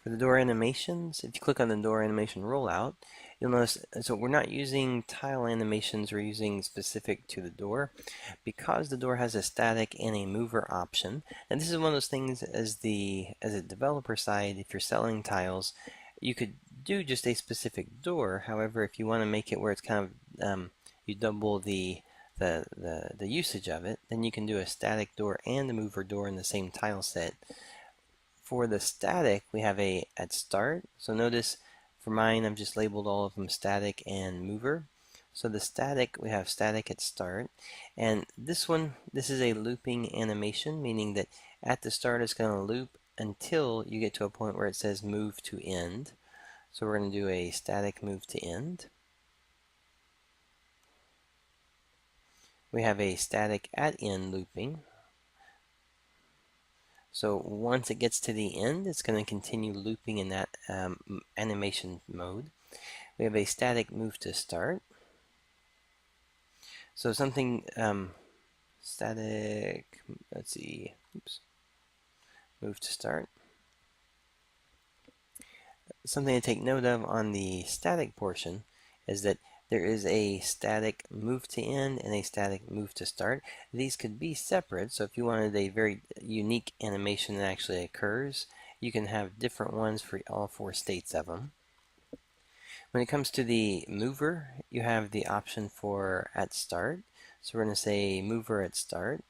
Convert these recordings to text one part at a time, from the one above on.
For the door animations, if you click on the door animation rollout, you'll notice, so we're not using tile animations, we're using specific to the door. Because the door has a static and a mover option, and this is one of those things as a developer side, if you're selling tiles, you could do just a specific door. However, if you want to make it where it's kind of, you double the usage of it, then you can do a static door and a mover door in the same tile set. For the static, we have a at start. So notice for mine, I've just labeled all of them static and mover. So the static, we have static at start. And this one, this is a looping animation, meaning that at the start it's going to loop until you get to a point where it says move to end. So we're going to do a static move to end. We have a static at end looping. So once it gets to the end, it's going to continue looping in that animation mode. We have a static move to start. So something static, let's see, oops, move to start. Something to take note of on the static portion is that there is a static move to end and a static move to start. These could be separate, so if you wanted a very unique animation that actually occurs, you can have different ones for all four states of them. When it comes to the mover, you have the option for at start. So we're going to say mover at start.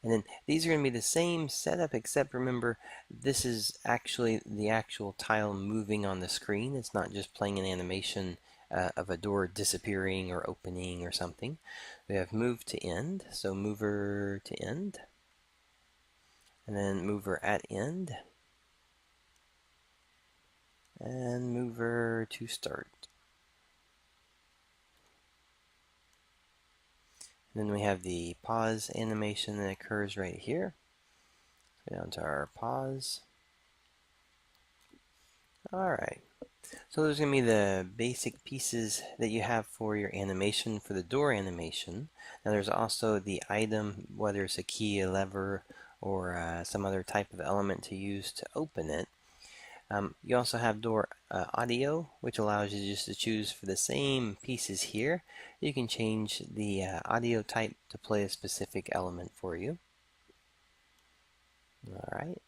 And then these are going to be the same setup, except remember, this is actually the actual tile moving on the screen. It's not just playing an animation of a door disappearing or opening or something. We have move to end, so mover to end. And then mover at end. And mover to start. And then we have the pause animation that occurs right here. Go down to our pause. Alright, so those are going to be the basic pieces that you have for your animation for the door animation. Now there's also the item, whether it's a key, a lever, or some other type of element to use to open it. You also have door audio, which allows you just to choose for the same pieces here. You can change the audio type to play a specific element for you. Alright.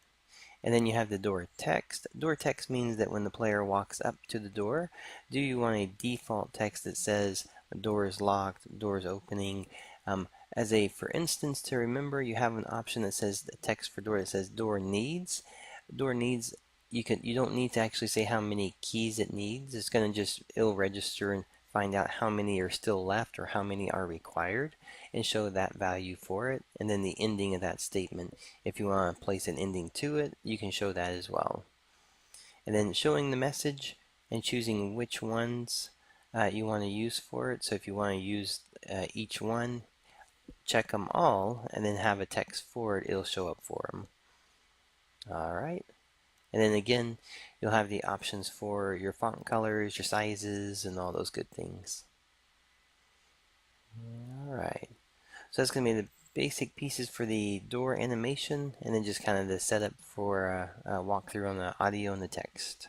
And then you have the door text. Door text means that when the player walks up to the door, do you want a default text that says the door is locked, door is opening? As a for instance to remember, you have an option that says the text for door that says door needs. Door needs, you don't need to actually say how many keys it needs. It's going to just, it'll register and find out how many are still left or how many are required and show that value for it. And then the ending of that statement, if you want to place an ending to it, you can show that as well. And then showing the message and choosing which ones you want to use for it. So if you want to use each one, check them all and then have a text for it, it'll show up for them. Alright. And then again, you'll have the options for your font colors, your sizes, and all those good things. Alright, so that's going to be the basic pieces for the door animation, and then just kind of the setup for walkthrough on the audio and the text.